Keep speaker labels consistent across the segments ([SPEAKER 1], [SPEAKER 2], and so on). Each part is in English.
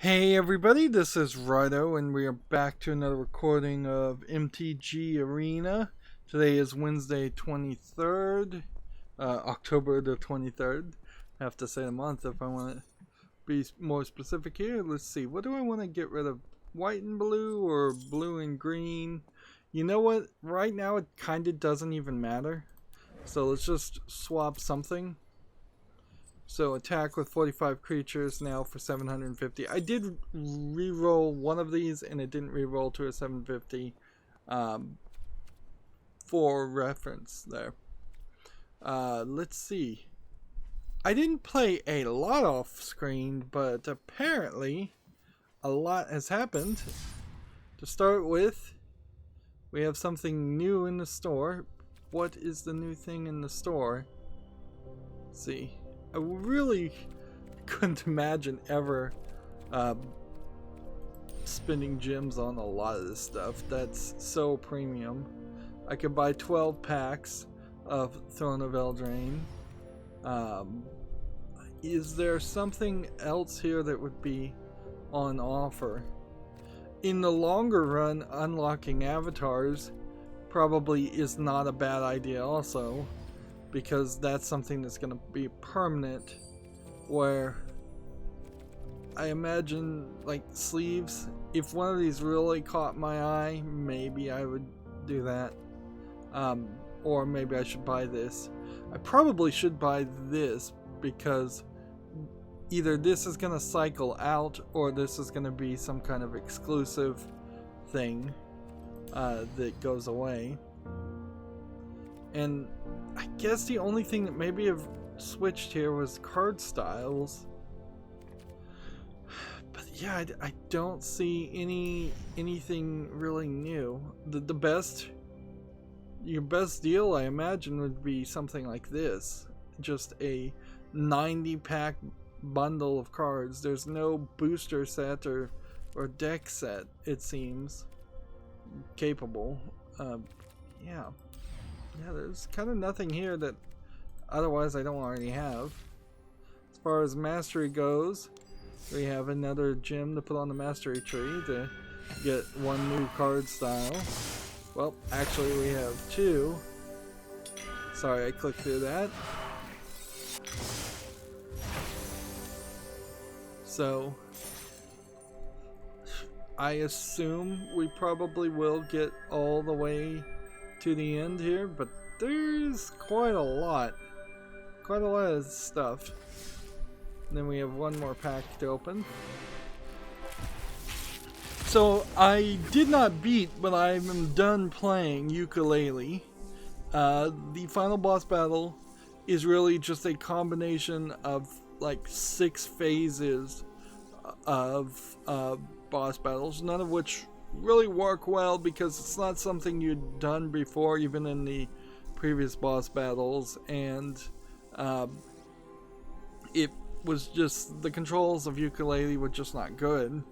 [SPEAKER 1] Hey everybody, this is Rydo and we are back to another recording of MTG Arena. Today is Wednesday 23rd, October the 23rd. I have to say the month if I want to be more specific here. Let's see, what do I want to get rid of? White and blue or blue and green? You know what, right now it kind of doesn't even matter. So let's just swap something. So attack with 45 creatures now for 750. I did re-roll one of these and it didn't re-roll to a 750 for reference there. Let's see. I didn't play a lot off screen, but apparently a lot has happened. To start with, we have something new in the store. What is the new thing in the store? Let's see. I really couldn't imagine ever spending gems on a lot of this stuff. That's so premium. I could buy 12 packs of Throne of Eldraine. Is there something else here that would be on offer? In the longer run, unlocking avatars probably is not a bad idea also, because that's something that's going to be permanent, where I imagine like sleeves, if one of these really caught my eye, maybe I would do that, or maybe I should buy this. I probably should buy this because either this is going to cycle out or this is going to be some kind of exclusive thing that goes away. And I guess the only thing that maybe have switched here was card styles. But yeah, I don't see anything really new. Your best deal, I imagine, would be something like this. Just a 90 pack bundle of cards. There's no booster set or deck set, it seems, capable. Yeah, there's kind of nothing here that otherwise I don't already have. As far as mastery goes, we have another gem to put on the mastery tree to get one new card style. Well, actually we have two. Sorry, I clicked through that. So I assume we probably will get all the way to the end here, but there's quite a lot of stuff. And then we have one more pack to open. So I did not beat, but I'm done playing Yooka-Laylee. The final boss battle is really just a combination of like 6 phases of boss battles, none of which really work well because it's not something you'd done before, even in the previous boss battles, and it was just, the controls of Yooka-Laylee were just not good.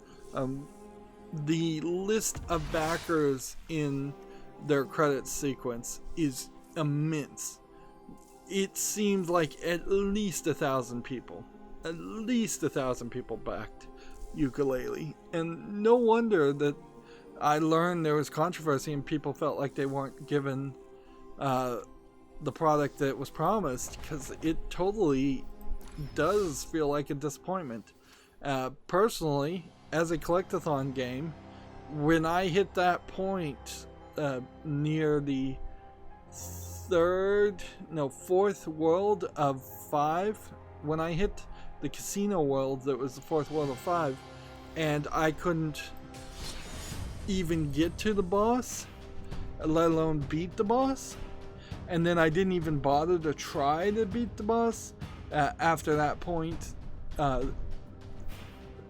[SPEAKER 1] The list of backers in their credits sequence is immense. It seems like at least 1,000 people backed Yooka-Laylee, and no wonder that I learned there was controversy and people felt like they weren't given the product that was promised, because it totally does feel like a disappointment. Personally, as a collectathon game, when I hit that point near the fourth world of 5, when I hit the casino world that was the 4th world of 5, and I couldn't even get to the boss, let alone beat the boss, and then I didn't even bother to try to beat the boss after that point. I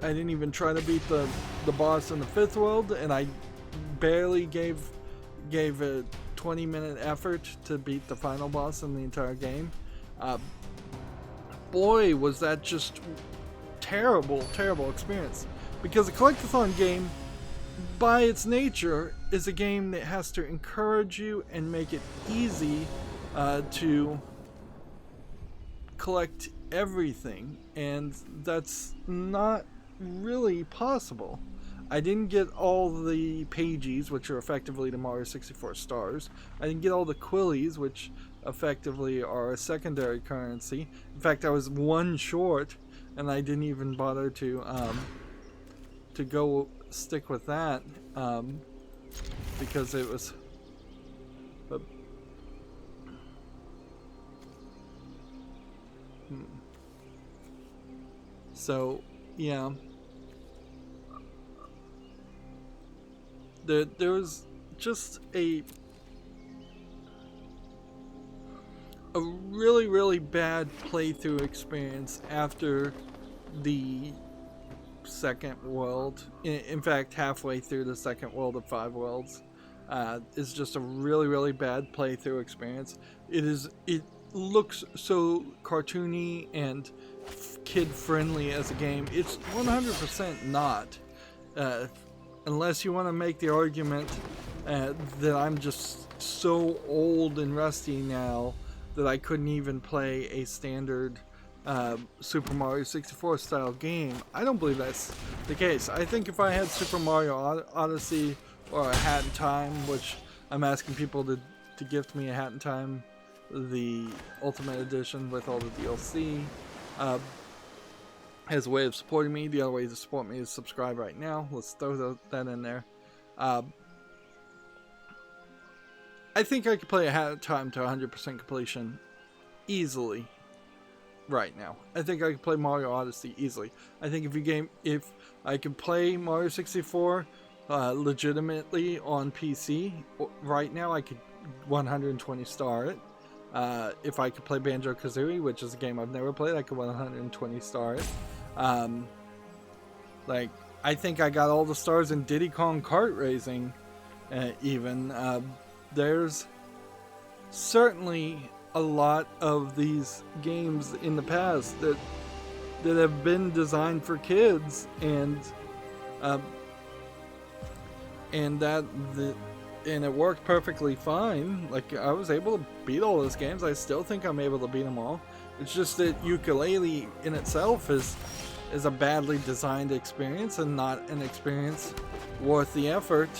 [SPEAKER 1] didn't even try to beat the boss in the 5th world, and I barely gave a 20-minute effort to beat the final boss in the entire game. Boy, was that just terrible experience, because a collectathon game by its nature is a game that has to encourage you and make it easy to collect everything, and that's not really possible. I didn't get all the pages, which are effectively the Mario 64 stars. I didn't get all the quillies, which effectively are a secondary currency. In fact, I was one short, and I didn't even bother to go stick with that because it was. So yeah. There was just a really bad playthrough experience after the second world. In fact, halfway through the second world of 5 worlds, is just a really bad playthrough experience. It looks so cartoony and kid friendly as a game. It's 100% not. Unless you want to make the argument that I'm just so old and rusty now that I couldn't even play a standard Super Mario 64 style game, I don't believe that's the case. I think if I had Super Mario Odyssey or a Hat in Time, which I'm asking people to gift me a Hat in Time, the Ultimate Edition with all the DLC, as a way of supporting me. The other way to support me is subscribe right now. Let's throw that in there. I think I could play a Hat in Time to 100% completion easily right now. I think I could play Mario Odyssey easily. I think if I could play Mario 64 legitimately on PC right now, I could 120 star it. If I could play Banjo-Kazooie, which is a game I've never played, I could 120 star it. Like, I think I got all the stars in Diddy Kong Kart Racing, even. There's certainly a lot of these games in the past that have been designed for kids, and it worked perfectly fine. Like, I was able to beat all those games. I still think I'm able to beat them all. It's just that Yooka-Laylee in itself is a badly designed experience and not an experience worth the effort,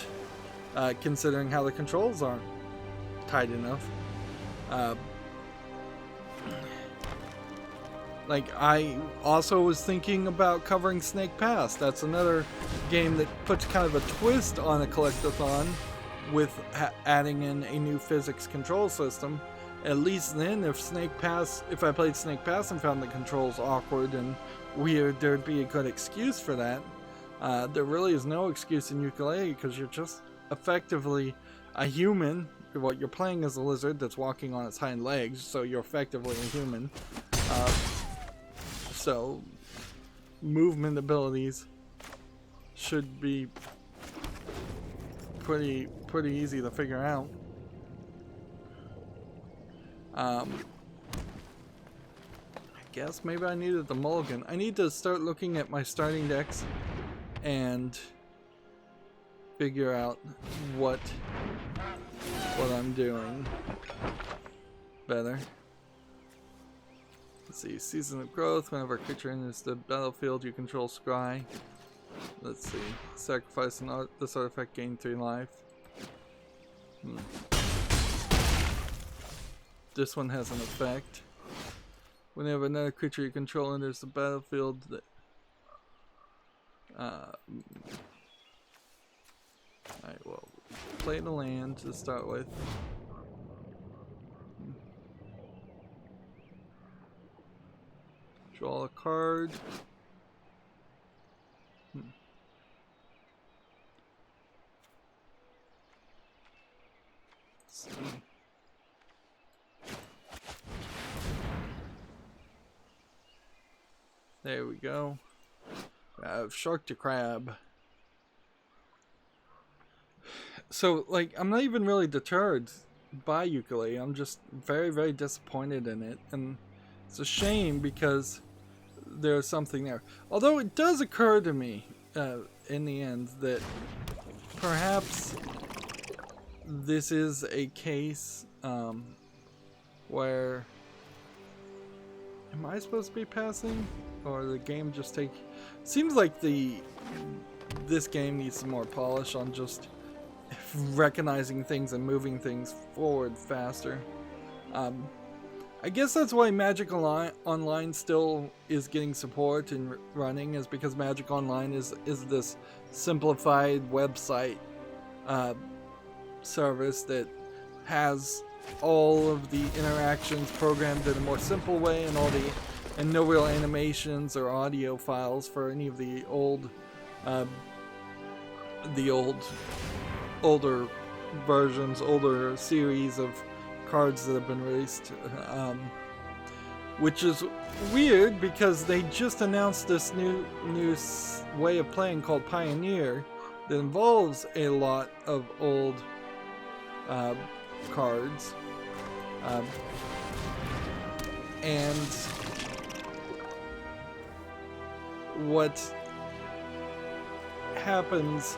[SPEAKER 1] considering how the controls aren't tight enough. Like, I also was thinking about covering Snake Pass. That's another game that puts kind of a twist on a collectathon with adding in a new physics control system. At least then, if I played Snake Pass and found the controls awkward and weird, there'd be a good excuse for that. There really is no excuse in Yooka-Laylee because you're just effectively a human. Well, you're playing as a lizard that's walking on its hind legs, so you're effectively a human. So movement abilities should be pretty easy to figure out. I guess maybe I needed the mulligan. I need to start looking at my starting decks and figure out what I'm doing better. Let's see, Season of Growth. Whenever a creature enters the battlefield, you control scry. Let's see, sacrifice this artifact, gain 3 life. This one has an effect. Whenever another creature you control enters the battlefield, alright, well, play the land to start with. Draw a card. Let's see. There we go. I've sharked a crab. So, like, I'm not even really deterred by Yooka-Laylee. I'm just very disappointed in it. And it's a shame because there's something there. Although it does occur to me in the end that perhaps this is a case where Am I supposed to be passing? Or the game just take... Seems like this game needs some more polish on just recognizing things and moving things forward faster. I guess that's why Magic Online still is getting support and running, is because Magic Online is this simplified website service that has all of the interactions programmed in a more simple way, and no real animations or audio files for any of the older versions, older series of cards that have been released, which is weird because they just announced this new way of playing called Pioneer that involves a lot of old cards, and what happens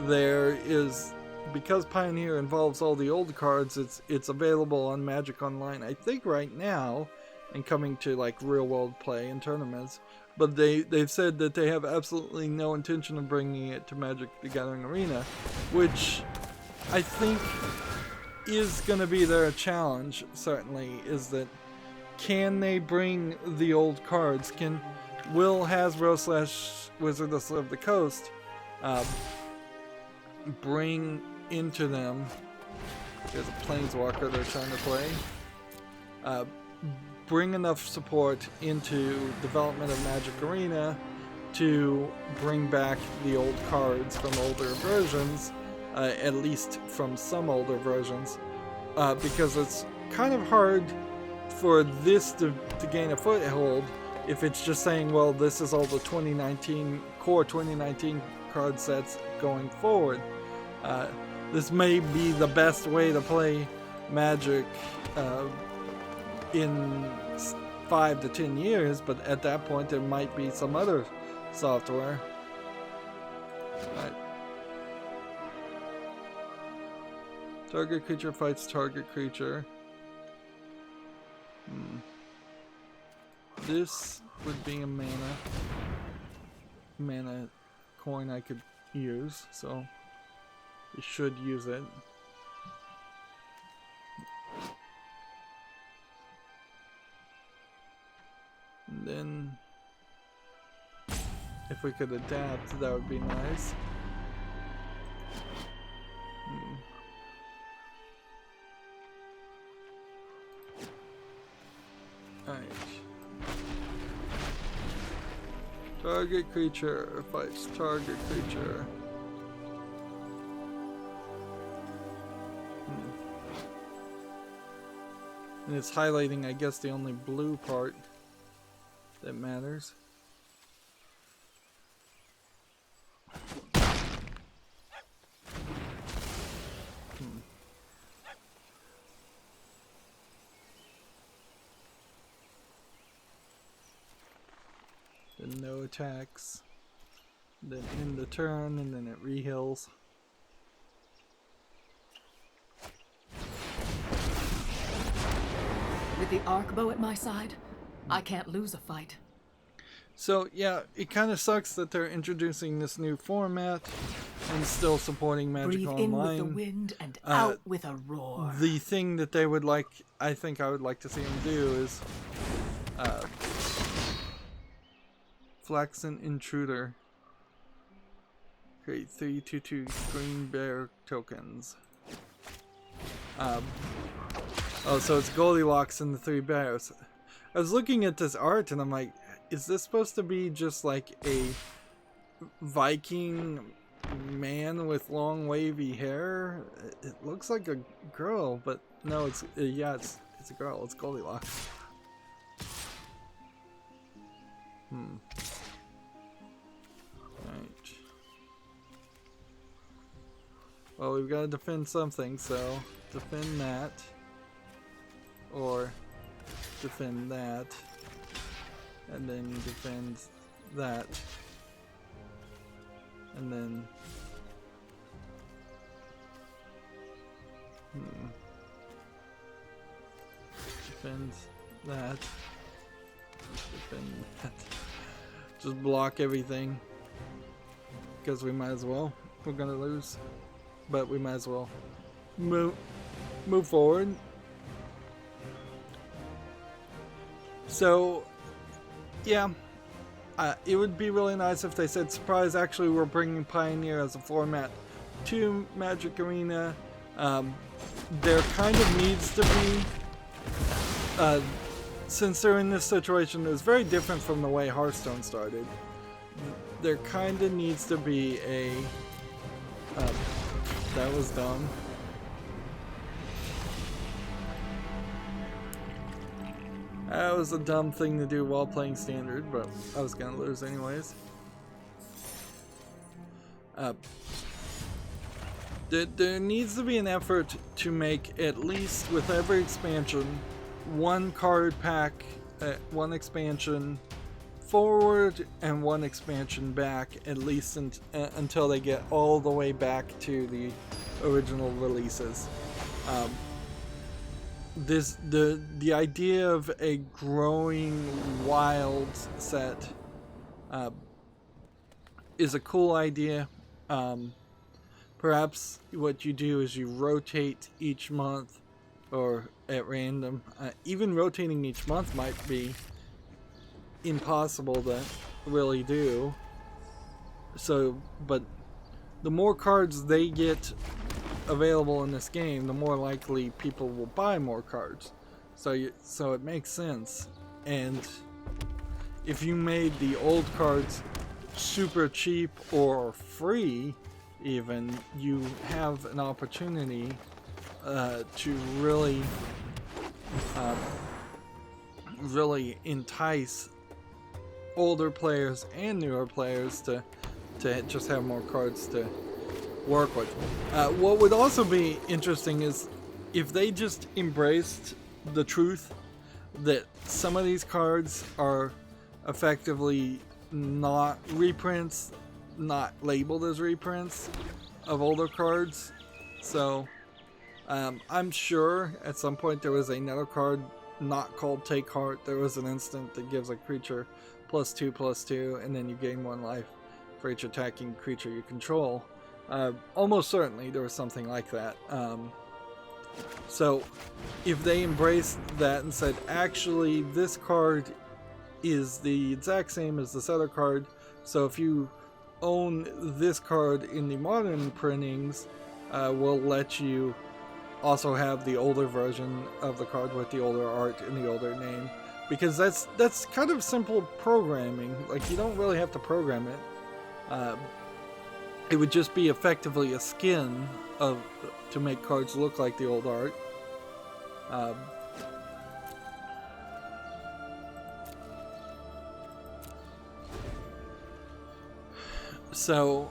[SPEAKER 1] there is, because Pioneer involves all the old cards, it's available on Magic Online, I think right now, and coming to like real world play and tournaments. But they've said that they have absolutely no intention of bringing it to Magic the Gathering Arena, which I think is going to be their challenge. Certainly, is that can they bring the old cards? Will Hasbro / Wizards of the Coast bring into them, there's a Planeswalker they're trying to play, bring enough support into development of Magic Arena to bring back the old cards from older versions, at least from some older versions, because it's kind of hard for this to gain a foothold if it's just saying, well, this is all the core 2019 card sets going forward. This may be the best way to play Magic in 5 to 10 years, but at that point there might be some other software. Right. Target creature fights target creature. This would be a mana coin I could use, so we should use it. And then if we could adapt, that would be nice. Alright. Target creature fights target creature. And it's highlighting, I guess, the only blue part that matters. Then no attacks. Then end the turn, and then it re-heals.
[SPEAKER 2] With the arc bow at my side, I can't lose a fight.
[SPEAKER 1] So yeah, it kind of sucks that they're introducing this new format and still supporting Magic
[SPEAKER 2] Breathe
[SPEAKER 1] Online.
[SPEAKER 2] in with the wind and out with a roar.
[SPEAKER 1] The thing that they would like, I think I would like to see them do is Flaxen Intruder. Create 3/2/2 green bear tokens. Oh, so it's Goldilocks and the 3 bears. I was looking at this art and I'm like, is this supposed to be just like a Viking man with long wavy hair? It looks like a girl, but no, it's yeah, it's a girl. It's Goldilocks. Right. Well, we've got to defend something, so defend that. Or defend that. And then defend that. And then... defend that. Just block everything. Because we might as well. We're gonna lose. But we might as well move forward. So, yeah. It would be really nice if they said, surprise, actually we're bringing Pioneer as a format to Magic Arena. There kind of needs to be, since they're in this situation, it's very different from the way Hearthstone started. There kind of needs to be a, that was dumb. That was a dumb thing to do while playing Standard, but I was gonna lose anyways. There needs to be an effort to make, at least with every expansion, one card pack, one expansion forward and one expansion back, at least until they get all the way back to the original releases. The idea of a growing wild set is a cool idea. Perhaps what you do is you rotate each month or at random. Even rotating each month might be impossible to really do. So, but the more cards they get available in this game, the more likely people will buy more cards. So it makes sense. And if you made the old cards super cheap or free, even, you have an opportunity to really entice older players and newer players to just have more cards to work with. What would also be interesting is if they just embraced the truth that some of these cards are effectively not reprints, not labeled as reprints of older cards. So I'm sure at some point there was another card not called Take Heart. There was an instant that gives a creature +2/+2, and then you gain 1 life for each attacking creature you control. Almost certainly there was something like that. So if they embraced that and said, actually this card is the exact same as this other card, so if you own this card in the modern printings, we'll let you also have the older version of the card with the older art and the older name, because that's kind of simple programming. Like, you don't really have to program it. It would just be effectively a skin to make cards look like the old art. So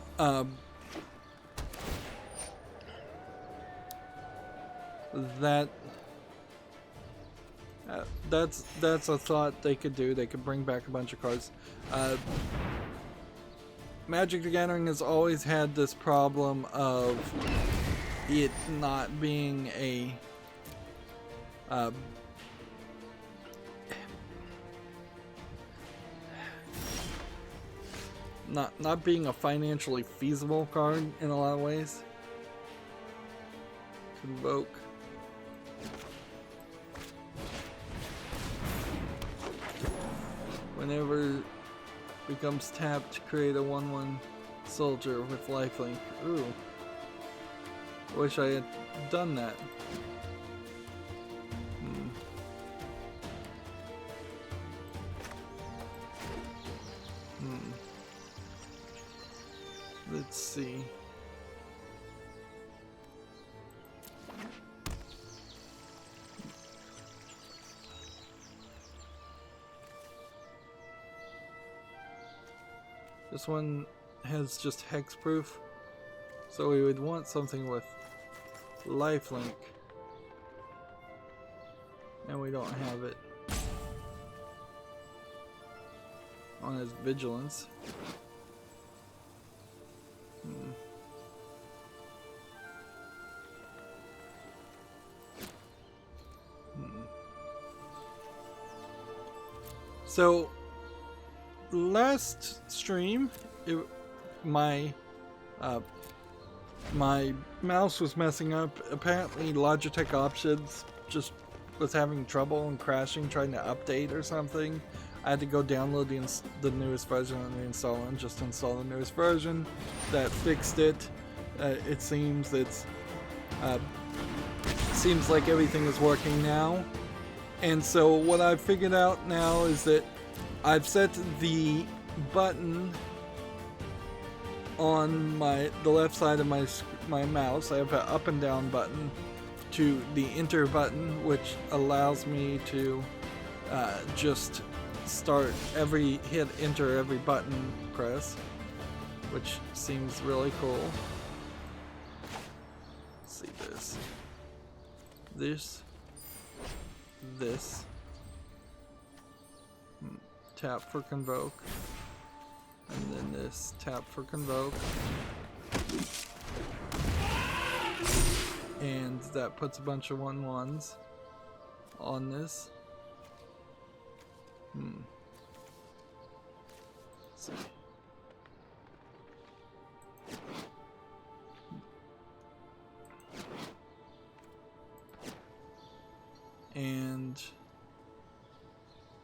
[SPEAKER 1] that's a thought they could do. They could bring back a bunch of cards. Magic the Gathering has always had this problem of it not being a not being a financially feasible card in a lot of ways. Convoke. Whenever becomes tapped to create a 1/1 soldier with lifelink. Ooh. Wish I had done that. Let's see. This one has just hexproof, so we would want something with lifelink, and we don't have it on his vigilance. So last stream, my mouse was messing up. Apparently Logitech Options just was having trouble and crashing trying to update or something. I had to go download the newest version and reinstall it, and just install the newest version. That fixed it. It seems seems like everything is working now. And so what I've figured out now is that I've set the button on the left side of my mouse. I have an up and down button to the enter button, which allows me to just hit enter every button press, which seems really cool. Let's see this. Tap for convoke, and then this tap for convoke, and that puts a bunch of 1/1s on this. Let's see. And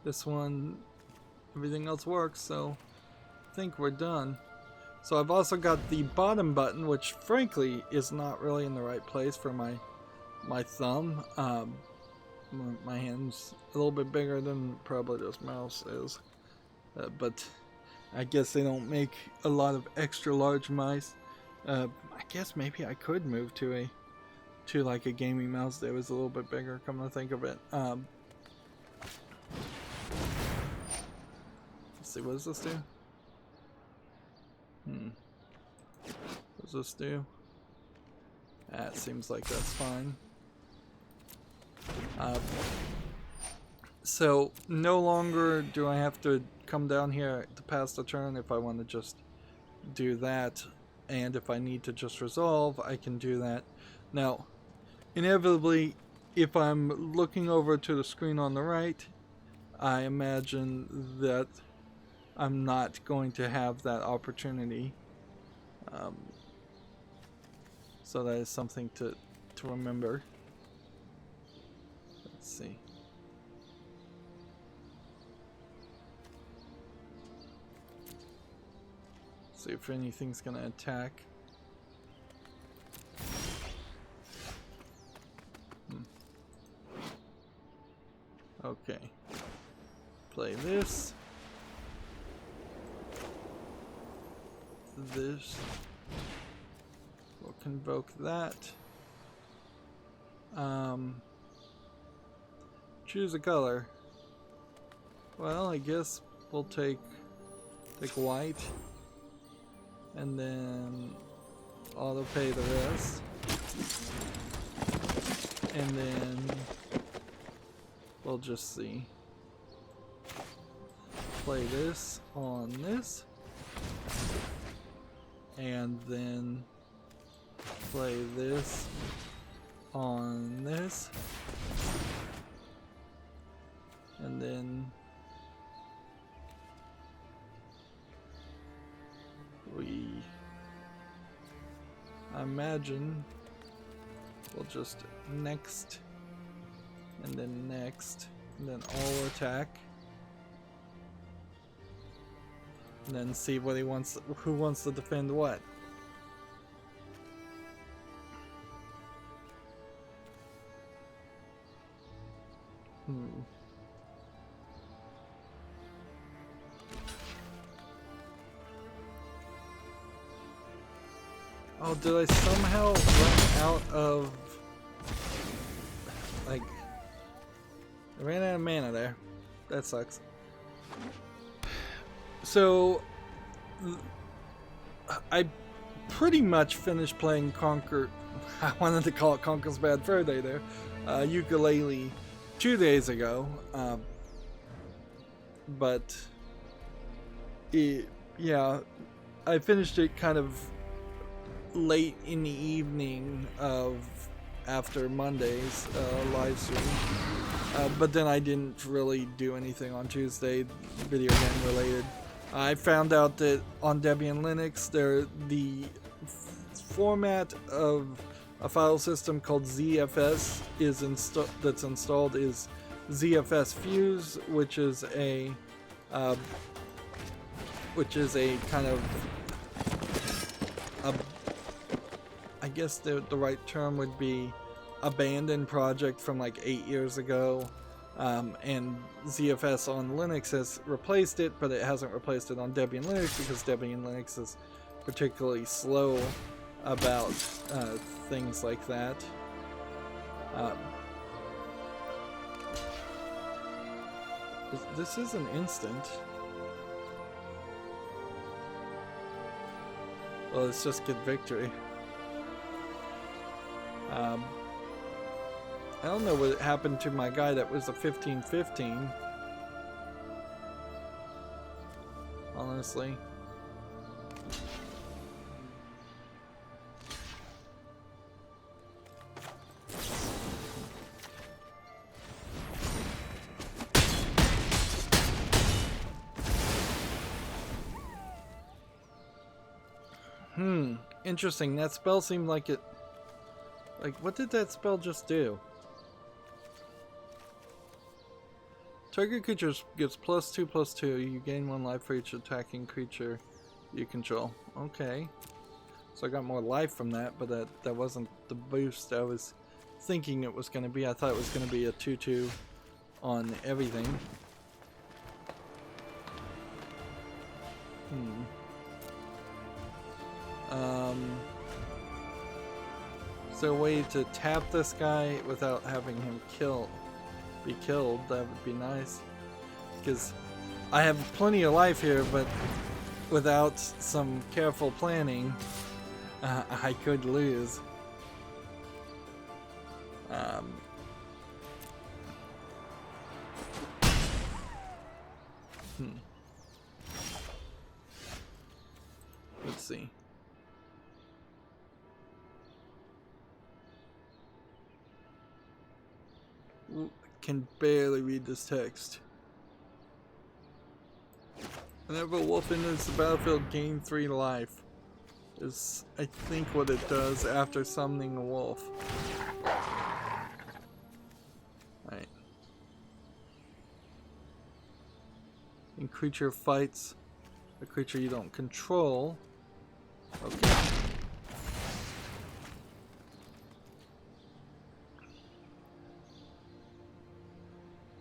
[SPEAKER 1] this one, everything else works, so I think we're done. So I've also got the bottom button, which frankly is not really in the right place for my thumb. My hand's a little bit bigger than probably this mouse is, but I guess they don't make a lot of extra large mice. I guess maybe I could move to like a gaming mouse that was a little bit bigger, come to think of it. Let's see, what does this do? What does this do? It seems like that's fine. So no longer do I have to come down here to pass the turn if I want to just do that, and if I need to just resolve, I can do that. Now, inevitably, if I'm looking over to the screen on the right, I imagine that I'm not going to have that opportunity. So that is something to remember. Let's see. See if anything's gonna attack. Okay. Play this. This. We'll convoke that. Choose a color. Well, I guess we'll take white, and then auto pay the rest, and then we'll just see. Play this on this, and then play this on this, and then I imagine we'll just next, and then next, and then all attack, and then see what who wants to defend what. Oh, did I somehow run out of, like, I ran out of mana there. That sucks. So, I pretty much finished playing Conquer, I wanted to call it Conquer's Bad Fur Day there, Ukulele 2 days ago, but, yeah, I finished it kind of late in the evening of after Monday's live stream, But then I didn't really do anything on Tuesday video game related. I found out that on Debian Linux, the format of a file system called ZFS that's installed is ZFS Fuse, which is a kind of I guess the right term would be abandoned project from like 8 years ago, and ZFS on Linux has replaced it, but it hasn't replaced it on Debian Linux because Debian Linux is particularly slow about things like that. This is an instant. Well, let's just get victory. I don't know what happened to my guy that was a 15-15. Honestly. Interesting. That spell seemed like it... Like, what did that spell just do? Target creature gets +2/+2. You gain 1 life for each attacking creature you control. Okay. So I got more life from that, but that wasn't the boost I was thinking it was going to be. I thought it was going to be a 2/2 on everything. Is there a way to tap this guy without having him be killed? That would be nice. Because I have plenty of life here, but without some careful planning, I could lose. Let's see. Can barely read this text. Whenever a wolf enters the battlefield, gain 3 life. Is, I think, what it does after summoning a wolf. Right. In creature fights a creature you don't control. Okay.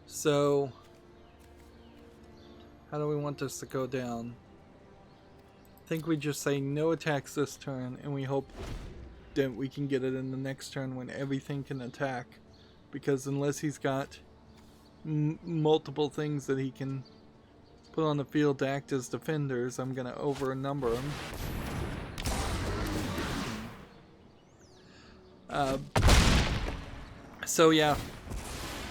[SPEAKER 1] So, how do we want this to go down? I think we just say no attacks this turn, and we hope that we can get it in the next turn when everything can attack. Because unless he's got multiple things that he can put on the field to act as defenders, I'm going to overnumber him. So yeah.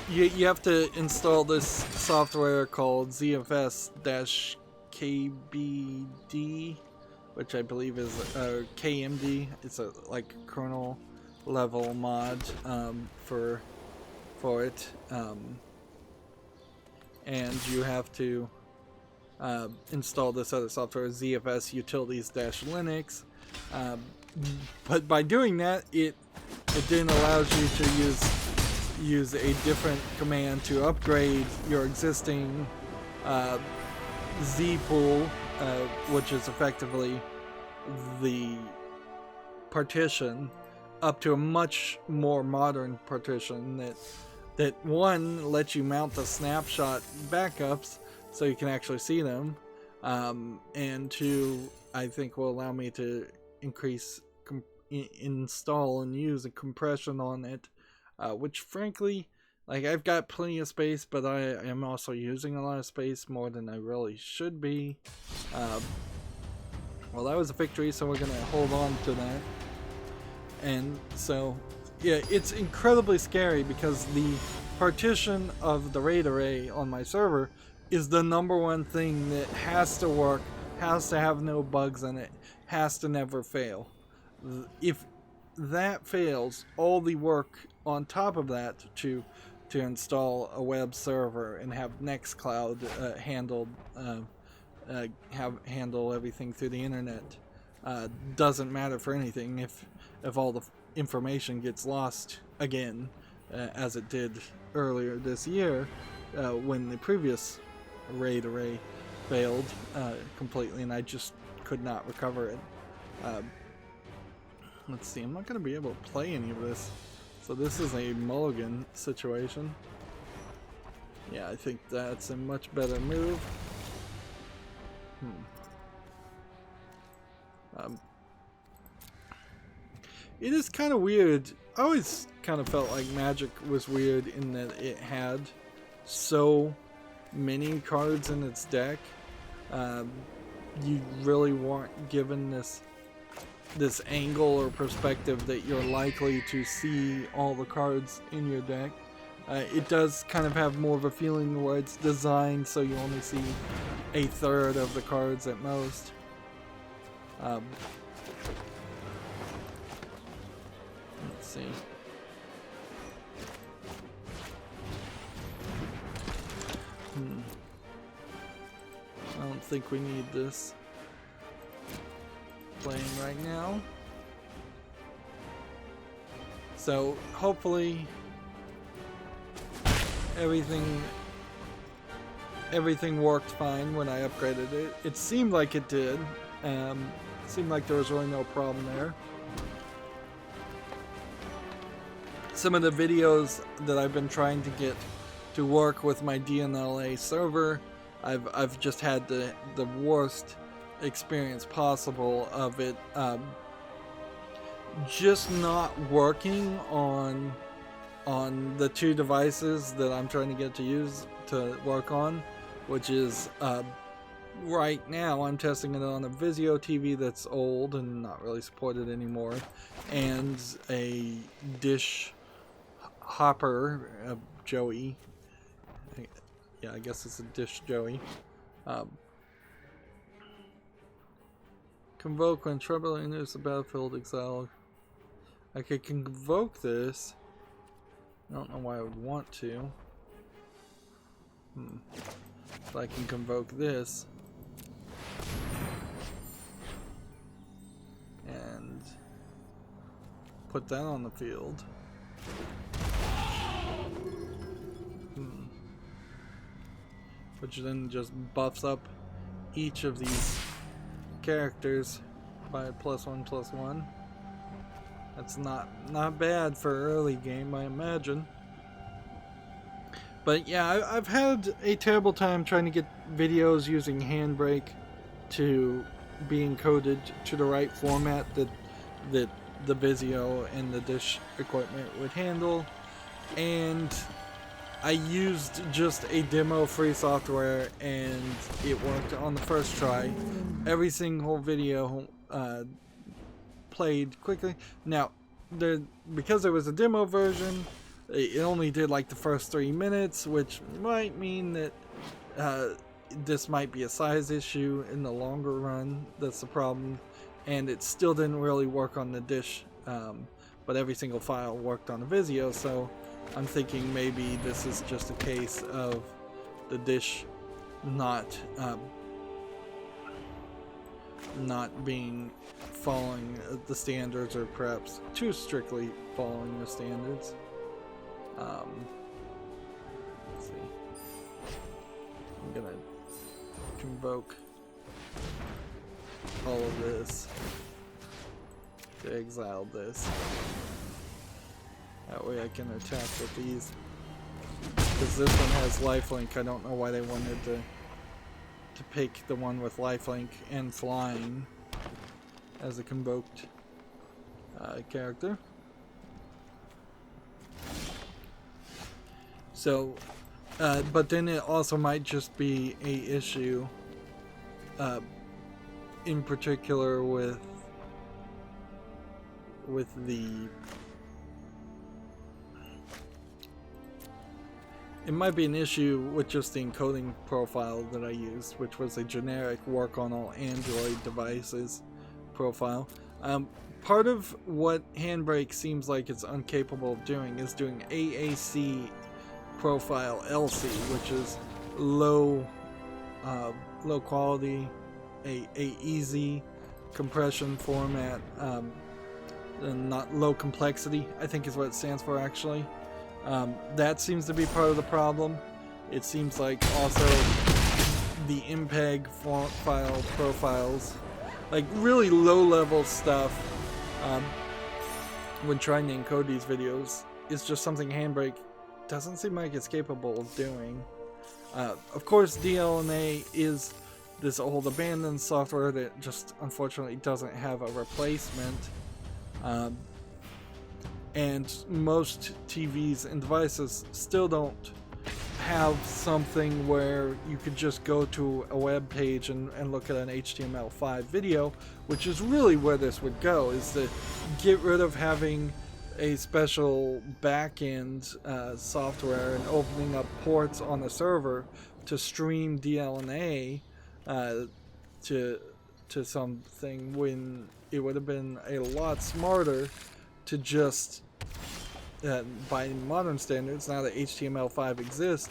[SPEAKER 1] You have to install this software called ZFS-KBD, which I believe is KMD. It's a like kernel level mod for it, and you have to install this other software, ZFS Utilities-Linux. But by doing that, it then allows you to use a different command to upgrade your existing Z pool, which is effectively the partition, up to a much more modern partition that one lets you mount the snapshot backups so you can actually see them, and two, I think will allow me to increase install and use a compression on it. Which frankly, like, I've got plenty of space, but I am also using a lot of space, more than I really should be. Well, that was a victory, so we're going to hold on to that. And so, yeah, it's incredibly scary because the partition of the RAID array on my server is the #1 thing that has to work, has to have no bugs in it, has to never fail. If that fails, all the work on top of that to to install a web server and have Nextcloud handle everything through the internet. Doesn't matter for anything if all the information gets lost again, as it did earlier this year when the previous RAID array failed completely, and I just could not recover it. Let's see, I'm not going to be able to play any of this, so this is a mulligan situation. Yeah, I think that's a much better move. It is kind of weird. I always kind of felt like Magic was weird in that it had so many cards in its deck. You really weren't given this angle or perspective that you're likely to see all the cards in your deck. It does kind of have more of a feeling where it's designed so you only see a third of the cards at most. Let's see. I don't think we need this playing right now. So hopefully everything worked fine when I upgraded it. It seemed like it did. Seemed like there was really no problem there. Some of the videos that I've been trying to get to work with my DNLA server, I've just had the worst experience possible of it just not working on the two devices that I'm trying to get to work on, which is right now I'm testing it on a Vizio TV that's old and not really supported anymore, and a dish hopper, Joey. Yeah, I guess it's a dish Joey. Convoke when trouble enters the battlefield, exile. I could convoke this. I don't know why I would want to. But I can convoke this. And put that on the field. Which then just buffs up each of these characters by +1/+1. That's not bad for early game, I imagine. But yeah, I've had a terrible time trying to get videos using Handbrake to be encoded to the right format that the Vizio and the dish equipment would handle, and I used just a demo free software and it worked on the first try. Every single video played quickly. Now, because there was a demo version, it only did like the first 3 minutes, which might mean that this might be a size issue in the longer run. That's the problem. And it still didn't really work on the dish, but every single file worked on the Vizio, so I'm thinking maybe this is just a case of the dish not being following the standards, or perhaps too strictly following the standards. Let's see. I'm gonna convoke all of this to exile this. That way I can attack with these. Because this one has lifelink, I don't know why they wanted to pick the one with lifelink and flying as a convoked character. So, but then it also might just be a issue, in particular with the. It might be an issue with just the encoding profile that I used, which was a generic work on all Android devices profile. Part of what Handbrake seems like it's incapable of doing is doing AAC profile LC, which is low quality, a easy compression format, and not low complexity, I think is what it stands for actually. That seems to be part of the problem. It seems like also the MPEG file profiles, like really low level stuff, when trying to encode these videos, is just something Handbrake doesn't seem like it's capable of doing. Of course, DLNA is this old abandoned software that just unfortunately doesn't have a replacement. And most TVs and devices still don't have something where you could just go to a web page and look at an HTML5 video, which is really where this would go, is to get rid of having a special backend software and opening up ports on a server to stream DLNA to something, when it would have been a lot smarter to just, by modern standards, now that HTML5 exists,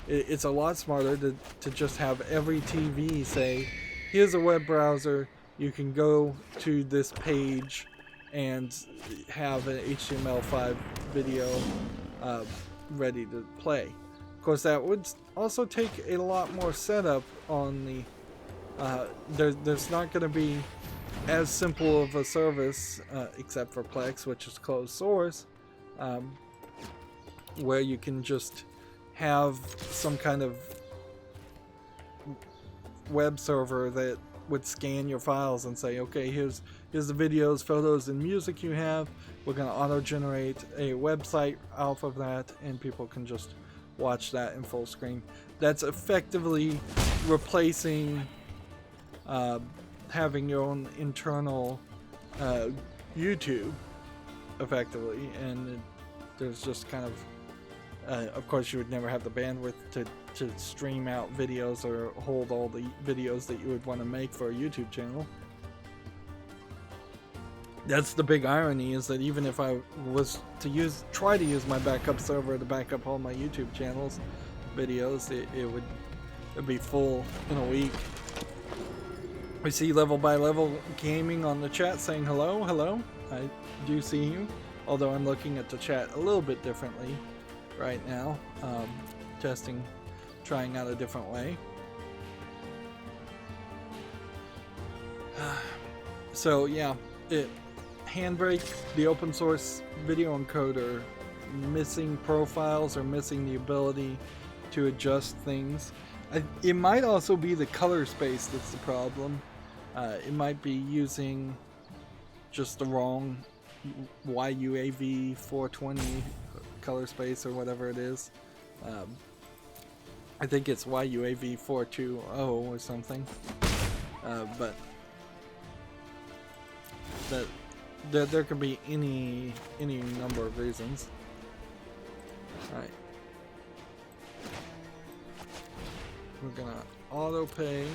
[SPEAKER 1] it's a lot smarter to just have every TV say, here's a web browser, you can go to this page and have an HTML5 video ready to play. Of course, that would also take a lot more setup on the... there's not going to be as simple of a service, except for Plex, which is closed source, where you can just have some kind of web server that would scan your files and say, okay, here's the videos, photos, and music you have. We're going to auto-generate a website off of that, and people can just watch that in full screen. That's effectively replacing having your own internal YouTube, effectively, and there's just kind of course you would never have the bandwidth to stream out videos or hold all the videos that you would want to make for a YouTube channel. That's the big irony, is that even if I was to try to use my backup server to back up all my YouTube channels videos, it'd be full in a week. We see Level by Level Gaming on the chat saying hello, hello. I do see you, although I'm looking at the chat a little bit differently right now. Trying out a different way. So yeah, Handbrake, the open source video encoder, missing profiles or missing the ability to adjust things. It might also be the color space that's the problem. It might be using just the wrong YUAV 420 color space or whatever it is. I think it's YUAV 420 or something. But there could be any number of reasons. All right. We're gonna auto pay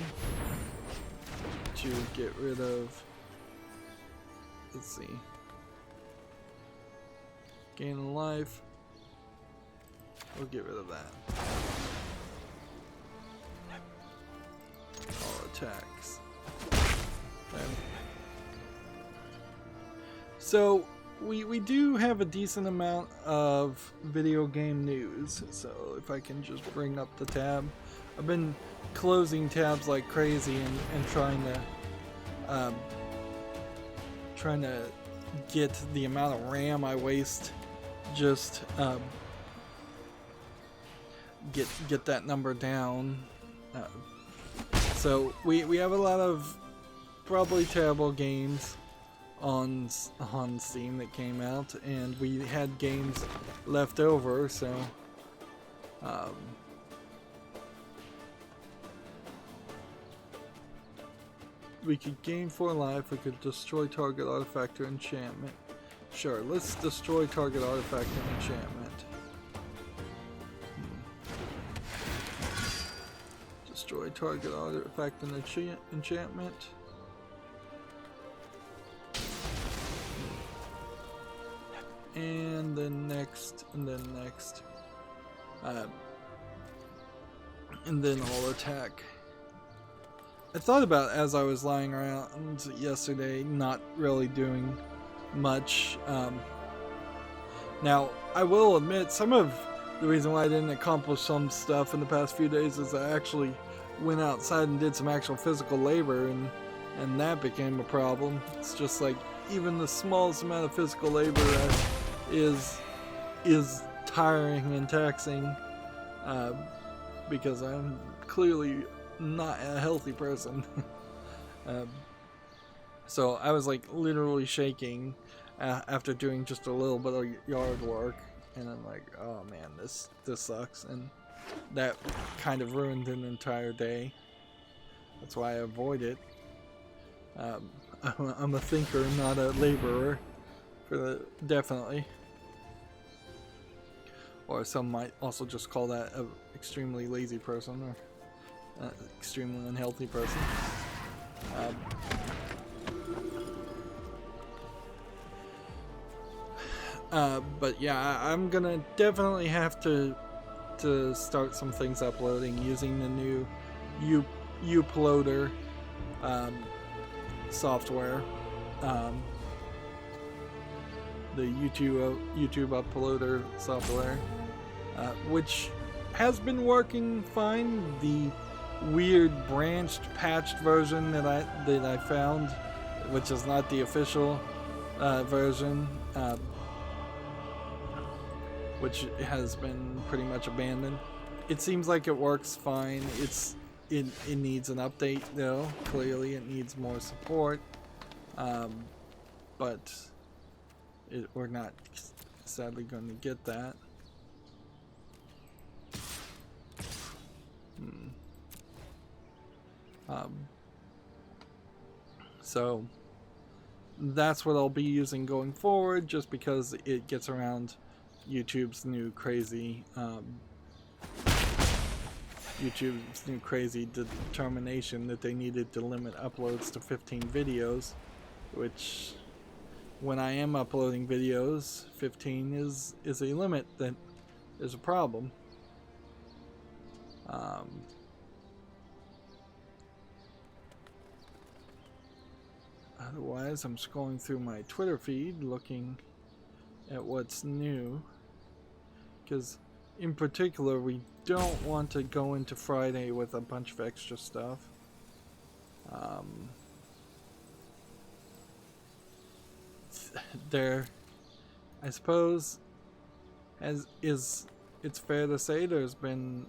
[SPEAKER 1] to get rid of, let's see, gain of life. We'll get rid of that. All attacks. Okay. So we do have a decent amount of video game news. So if I can just bring up the tab. I've been closing tabs like crazy and trying to get the amount of RAM I waste, just get that number down. So we have a lot of probably terrible games on Steam that came out, and we had games left over, so we could gain 4 life, we could destroy target artifact or enchantment. Sure, let's destroy target artifact and enchantment. Destroy target artifact and enchantment. And then next, and then next. And then I'll attack. I thought about as I was lying around yesterday, not really doing much. Now, I will admit, some of the reason why I didn't accomplish some stuff in the past few days is I actually went outside and did some actual physical labor, and that became a problem. It's just like, even the smallest amount of physical labor is tiring and taxing, because I'm clearly not a healthy person. So I was like literally shaking after doing just a little bit of yard work, and I'm like, oh man, this sucks, and that kind of ruined an entire day. That's why I avoid it. I'm a thinker, not a laborer, definitely. Or some might also just call that an extremely lazy person, or extremely unhealthy person. But yeah, I'm gonna definitely have to start some things uploading using the new uploader software, the YouTube uploader software, which has been working fine. The weird branched patched version that I found, which is not the official version, which has been pretty much abandoned. It seems like it works fine. It needs an update though. Clearly it needs more support, but we're not sadly going to get that. So that's what I'll be using going forward, just because it gets around YouTube's new crazy determination that they needed to limit uploads to 15 videos, which, when I am uploading videos, 15 is a limit that is a problem. Otherwise, I'm scrolling through my Twitter feed looking at what's new, because in particular we don't want to go into Friday with a bunch of extra stuff. There, I suppose, it's fair to say there's been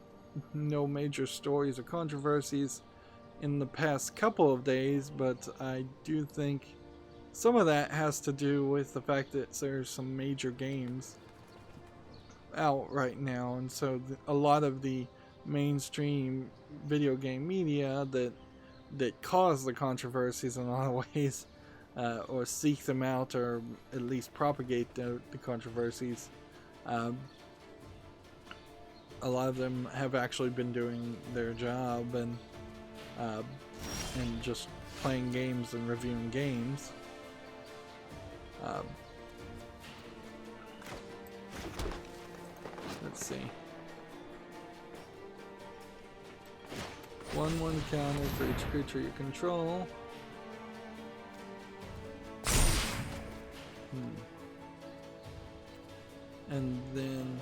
[SPEAKER 1] no major stories or controversies in the past couple of days, but I do think some of that has to do with the fact that there's some major games out right now, and so a lot of the mainstream video game media that cause the controversies in a lot of ways, or seek them out, or at least propagate the controversies, a lot of them have actually been doing their job and just playing games and reviewing games. Let's see. 1/1 counter for each creature you control. And then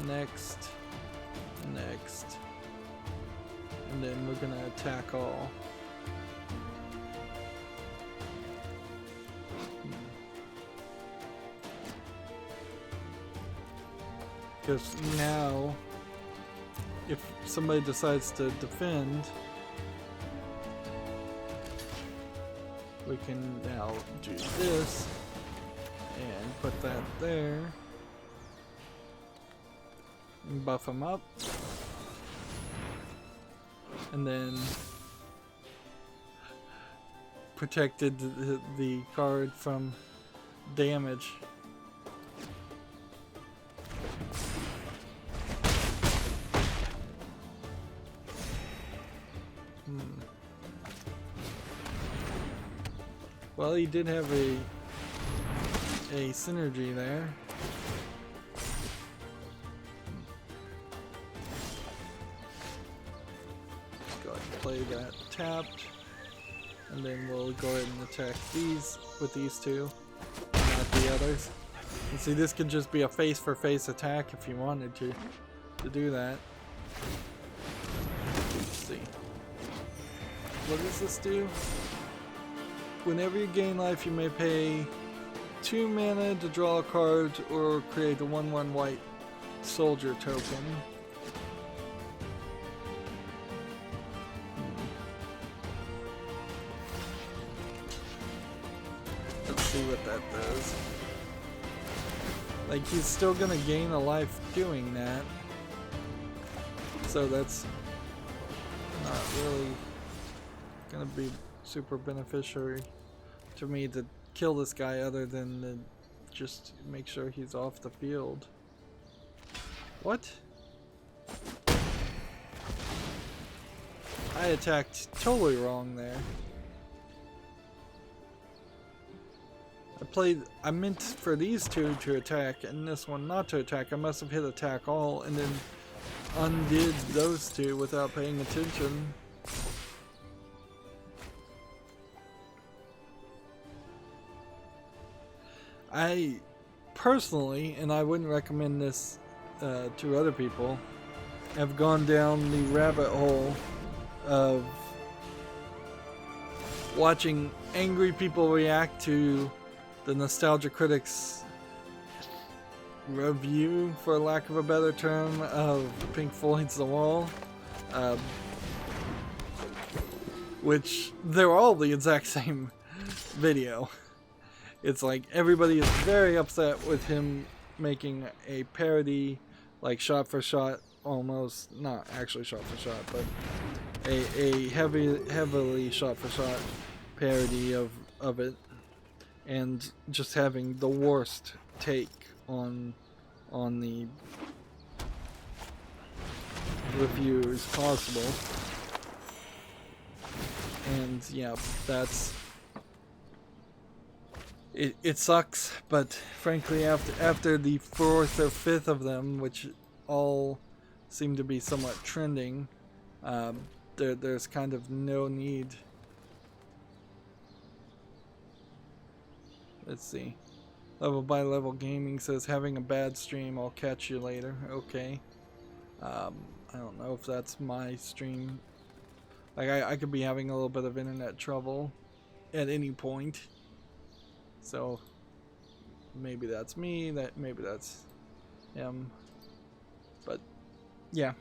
[SPEAKER 1] next, and then we're gonna attack all. Because now, if somebody decides to defend, we can now do this and put that there and buff them up, and then protected the card from damage. Well, he did have a synergy there. play that tapped. And then we'll go ahead and attack these with these two, not the others. And see, this could just be a face-for-face attack if you wanted to do that. Let's see. What does this do? Whenever you gain life, you may pay 2 mana to draw a card or create a 1/1 white soldier token. Let's see what that does. Like, he's still gonna gain a life doing that. So that's not really gonna be super beneficial to me to kill this guy, other than to just make sure he's off the field. What? I attacked totally wrong there. I meant for these two to attack and this one not to attack. I must have hit attack all and then undid those two without paying attention. I personally, and I wouldn't recommend this to other people, have gone down the rabbit hole of watching angry people react to the Nostalgia Critics review, for lack of a better term, of Pink Floyd's The Wall, which they're all the exact same video. It's like everybody is very upset with him making a parody, like shot for shot, almost, not actually shot for shot, but a heavily shot for shot parody of it, and just having the worst take on the reviewers possible. And yeah, that's it sucks, but frankly after the 4th or 5th of them, which all seem to be somewhat trending, there's kind of no need. Let's see. Level by Level Gaming says, having a bad stream, I'll catch you later. Okay. I don't know if that's my stream. Like, I could be having a little bit of internet trouble at any point. So maybe that's me, maybe that's him. But yeah.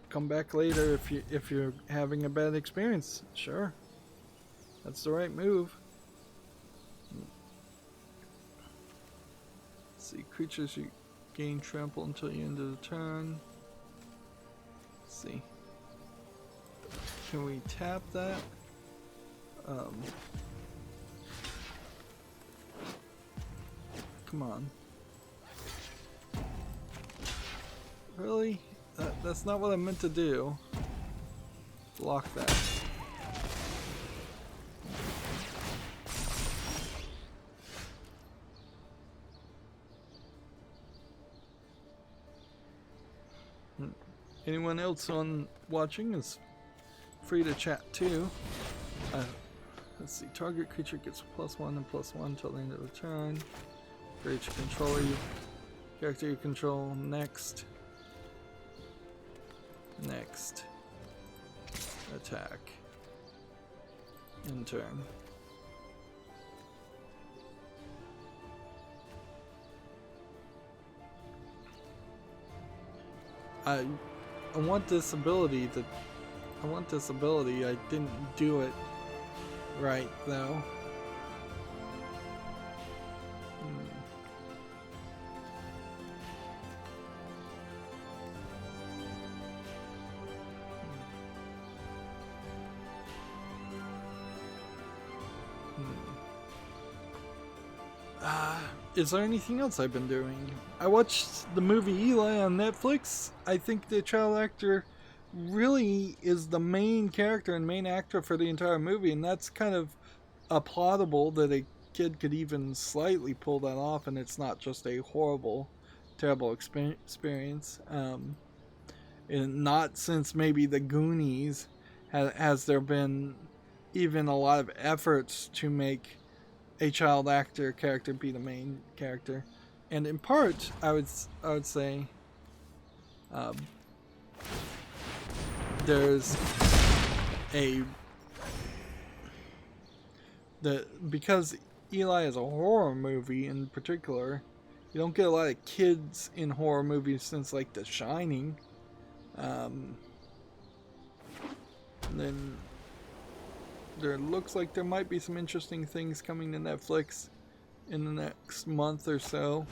[SPEAKER 1] Come back later if you're having a bad experience. Sure. That's the right move. Let's see, creatures you gain trample until you end of the turn. Let's see. Can we tap that? Come on. Really? That's not what I meant to do. Block that. Anyone else watching is free to chat too. Let's see. Target creature gets +1 and +1 until the end of the turn. For each controller character you control. Next. Attack. In turn. I want this ability I didn't do it right though. Is there anything else I've been doing? I watched the movie Eli on Netflix. I think the child actor really is the main character and main actor for the entire movie, and that's kind of applaudable that a kid could even slightly pull that off, and it's not just a horrible, terrible experience. And not since maybe the Goonies Has there been even a lot of efforts to make a child actor character be the main character? And in part, I would say there's because Eli is a horror movie in particular, you don't get a lot of kids in horror movies since like The Shining. Then there looks like there might be some interesting things coming to Netflix in the next month or so.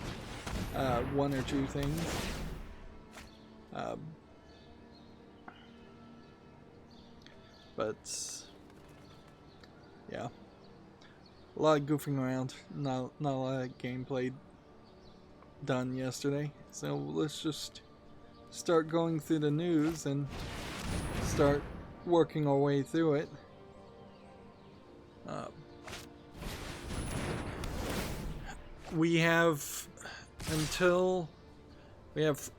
[SPEAKER 1] One or two things. But yeah, a lot of goofing around. Not a lot of gameplay done yesterday. So let's just start going through the news and start working our way through it. We have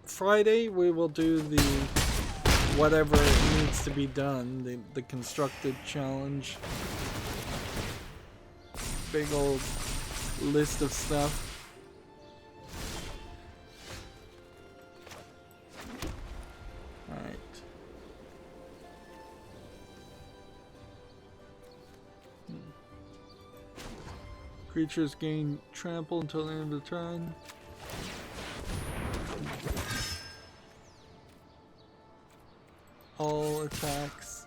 [SPEAKER 1] Friday. We will do the whatever needs to be done, the constructed challenge, big old list of stuff. Alright. Creatures gain trample until the end of the turn. All attacks.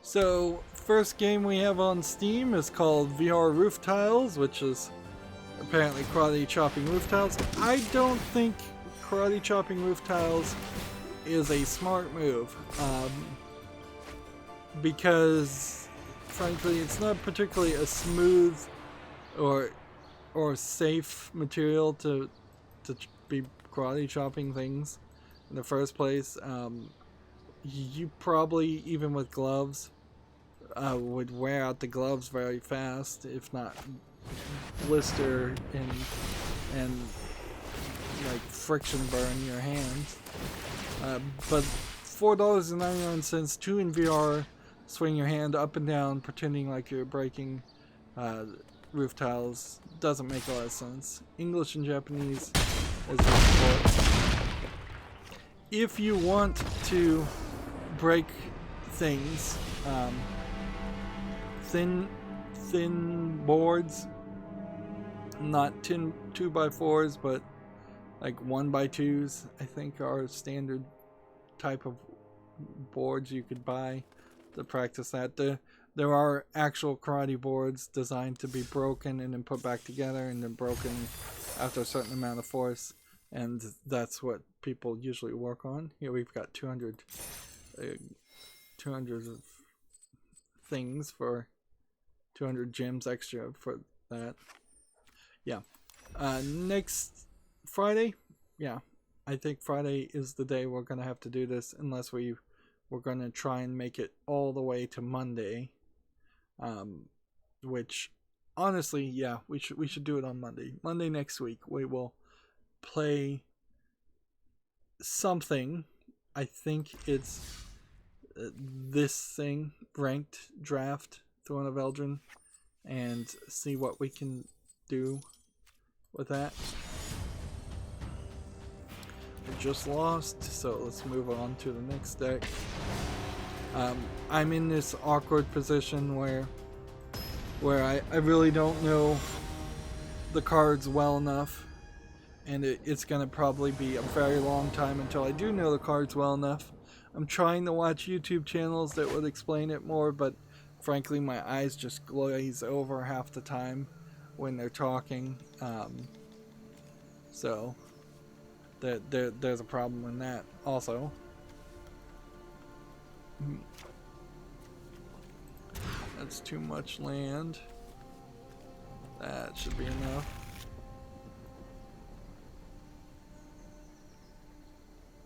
[SPEAKER 1] So, first game we have on Steam is called VR Roof Tiles, which is apparently karate chopping roof tiles. I don't think karate chopping roof tiles is a smart move, because frankly it's not particularly a smooth or safe material to be karate chopping things in the first place. You probably, even with gloves, would wear out the gloves very fast, if not blister and like friction burn your hands. But $4.99, 2 in VR, swing your hand up and down pretending like you're breaking roof tiles, doesn't make a lot of sense. English and Japanese is the support. If you want to break things, thin boards, not 2x4s, but like 1x2s, I think are standard type of boards you could buy to practice that. There are actual karate boards designed to be broken and then put back together and then broken after a certain amount of force, and that's what people usually work on. Here we've got 200 of things for 200 gems extra for that. Yeah. Next Friday, yeah, I think Friday is the day we're gonna have to do this, unless we're gonna try and make it all the way to Monday. Which honestly, yeah, we should do it on Monday next week. We will play something. I think it's this thing, ranked draft Throne of Eldraine, and see what we can do with that. We just lost, so let's move on to the next deck. I'm in this awkward position where I really don't know the cards well enough, and it's gonna probably be a very long time until I do know the cards well enough. I'm trying to watch YouTube channels that would explain it more, but frankly my eyes just glaze over half the time when they're talking, so there's a problem in that also. That's too much land. That should be enough.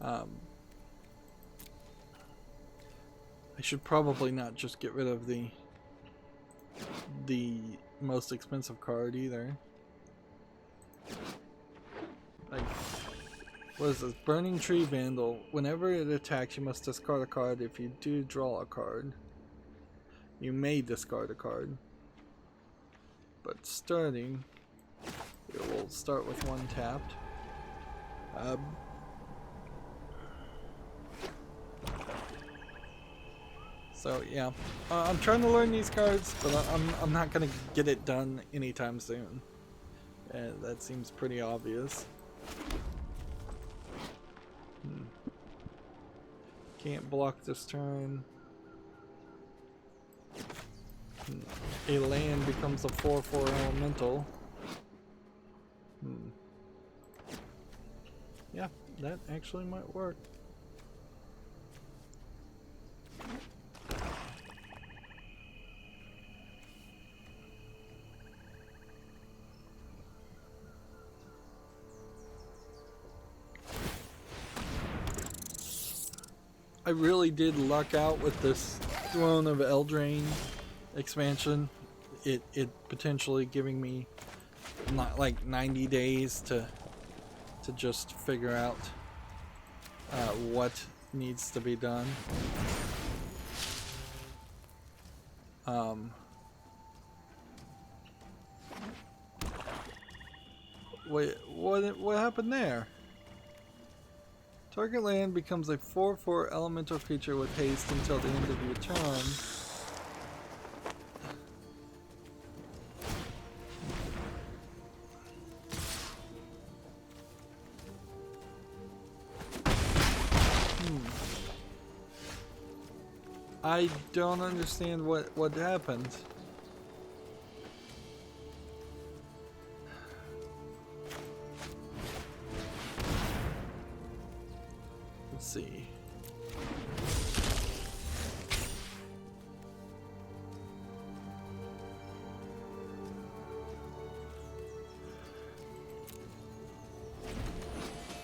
[SPEAKER 1] I should probably not just get rid of the most expensive card either. Like What is this? Burning Tree Vandal. Whenever it attacks, you must discard a card. If you do draw a card, you may discard a card. But starting, it will start with one tapped. So yeah, I'm trying to learn these cards, but I'm not gonna get it done anytime soon. That seems pretty obvious. Can't block this turn. A land becomes a 4/4 elemental. Yeah, that actually might work. I really did luck out with this Throne of Eldraine expansion. It potentially giving me not like 90 days to just figure out what needs to be done. Wait, what happened there? Target land becomes a 4/4 elemental creature with haste until the end of your turn. I don't understand what happened. Let's see.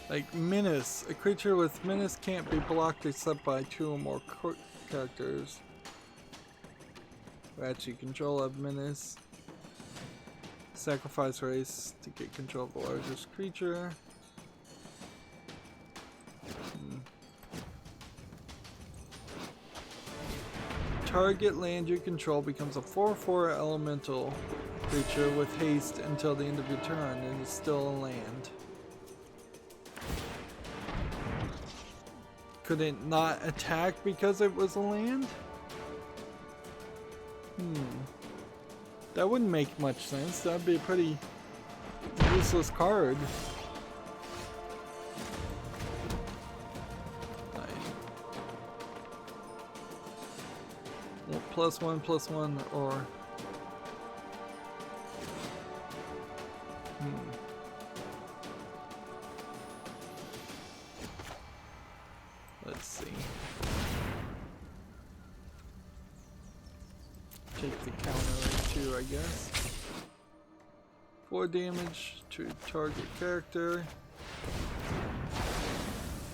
[SPEAKER 1] Like Menace. A creature with Menace can't be blocked except by 2 or more characters. That you control of Menace. Sacrifice race to get control of the largest creature. Target land you control becomes a 4/4 elemental creature with haste until the end of your turn and is still a land. Could it not attack because it was a land? That wouldn't make much sense. That'd be a pretty useless card. Well, +1/+1 or let's see. Take the counter too, I guess. 4 damage to target character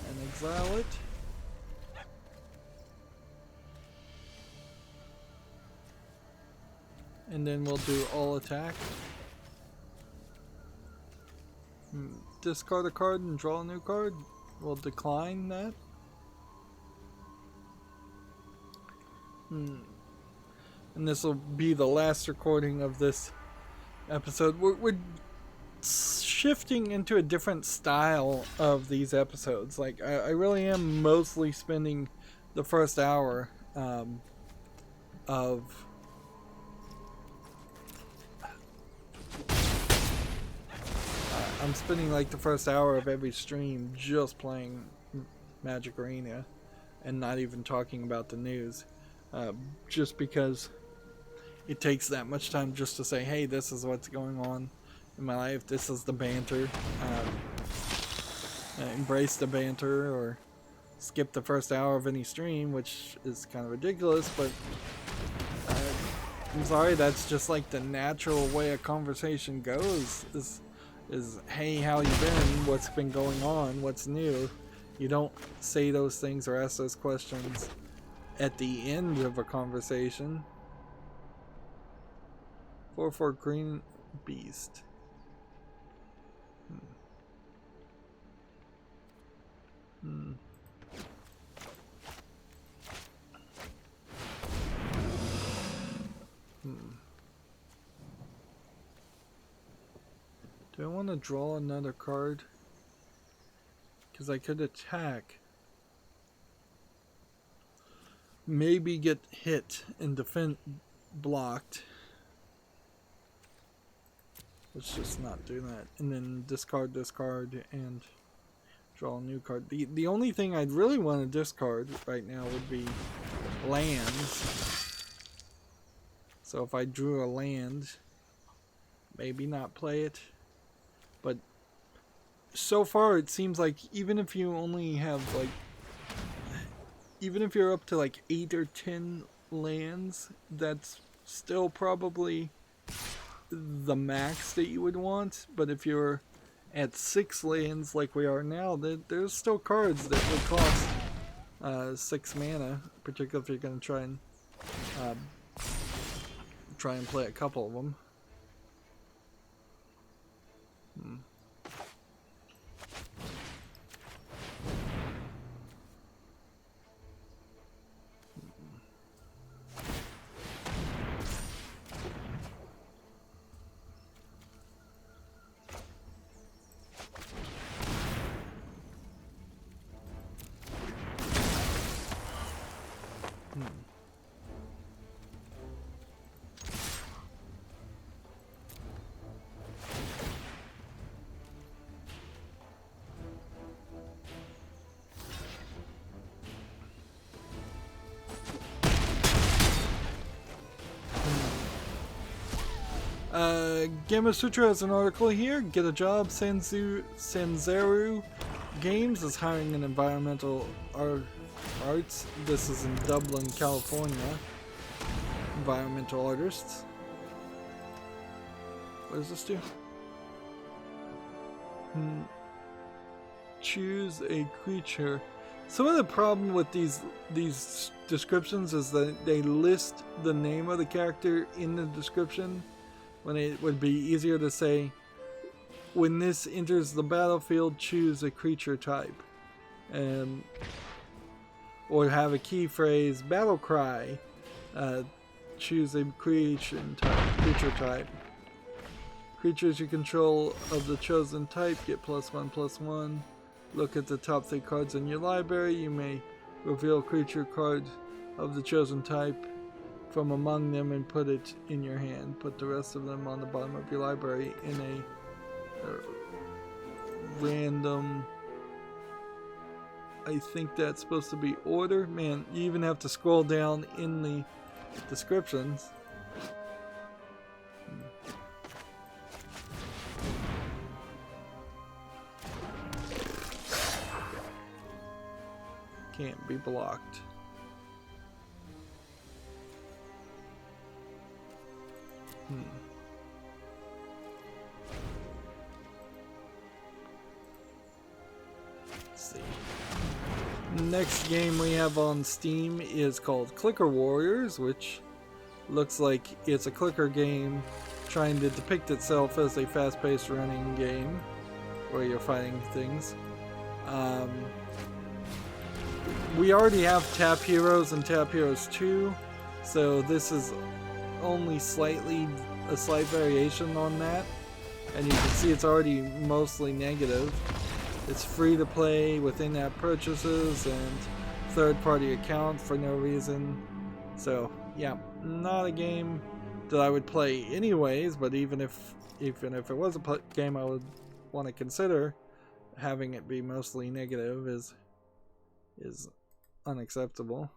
[SPEAKER 1] and exile it. And then we'll do all attack. Discard a card and draw a new card. We'll decline that. And this will be the last recording of this episode. We're shifting into a different style of these episodes. Like, I really am mostly spending the first hour of I'm spending like the first hour of every stream just playing Magic Arena and not even talking about the news, just because it takes that much time just to say, hey, this is what's going on in my life, this is the banter. Embrace the banter or skip the first hour of any stream, which is kind of ridiculous, but I'm sorry, that's just like the natural way a conversation goes, is hey, how you been, what's been going on, what's new. You don't say those things or ask those questions at the end of a conversation. 4/4 green beast. want to draw another card? Because I could attack. Maybe get hit and defend blocked. Let's just not do that. And then discard, and draw a new card. The only thing I'd really want to discard right now would be lands. So if I drew a land, maybe not play it. But so far it seems like even if you only have like, even if you're up to like 8 or 10 lands, that's still probably the max that you would want. But if you're at 6 lands like we are now, there's still cards that would cost 6 mana, particularly if you're going to try and play a couple of them. Gamma Sutra has an article here. Get a Job. Sanzaru Games is hiring an environmental arts. This is in Dublin, California. Environmental artists. What does this do? Choose a creature. Some of the problem with these descriptions is that they list the name of the character in the description, when it would be easier to say, when this enters the battlefield, choose a creature type. Or have a key phrase, battle cry, choose a creature type. Creatures you control of the chosen type get +1/+1. Look at the top 3 cards in your library. You may reveal a creature card of the chosen type from among them and put it in your hand. Put the rest of them on the bottom of your library in a random, I think that's supposed to be order. Man, you even have to scroll down in the descriptions. Can't be blocked. Let's see. Next game we have on Steam is called Clicker Warriors, which looks like it's a clicker game trying to depict itself as a fast-paced running game where you're fighting things. We already have Tap Heroes and Tap Heroes 2, so this is only a slight variation on that, and you can see it's already mostly negative. It's free to play with in-app purchases and third-party account for no reason. So yeah, not a game that I would play anyways, but even if it was a game I would want to consider, having it be mostly negative is unacceptable.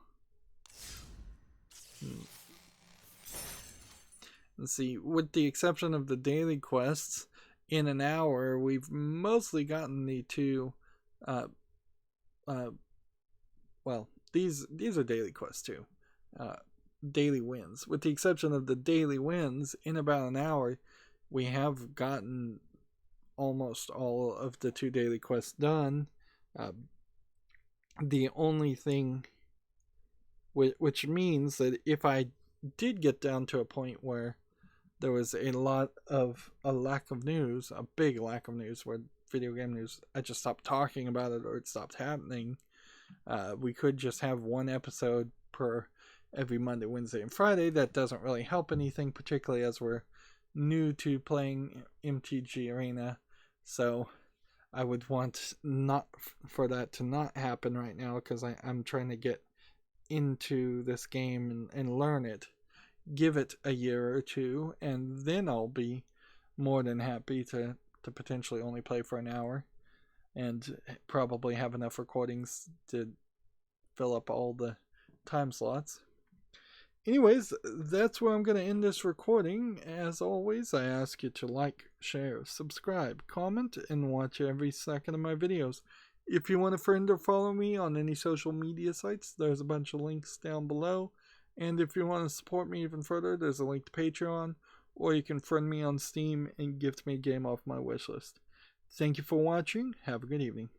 [SPEAKER 1] Let's see, with the exception of the daily quests, in an hour we've mostly gotten the 2 well, these are daily quests too. Daily wins. With the exception of the daily wins, in about an hour we have gotten almost all of the 2 daily quests done. The only thing, which means that if I did get down to a point where there was a lack of news, a big lack of news, where video game news, I just stopped talking about it or it stopped happening, we could just have 1 episode per every Monday, Wednesday, and Friday. That doesn't really help anything, particularly as we're new to playing MTG Arena. So I would want not for that to not happen right now, because I'm trying to get into this game and learn it. Give it a year or two, and then I'll be more than happy to potentially only play for an hour and probably have enough recordings to fill up all the time slots. Anyways, that's where I'm going to end this recording. As always, I ask you to like, share, subscribe, comment, and watch every second of my videos. If you want to friend or follow me on any social media sites, there's a bunch of links down below. And if you want to support me even further, there's a link to Patreon, or you can friend me on Steam and gift me a game off my wishlist. Thank you for watching. Have a good evening.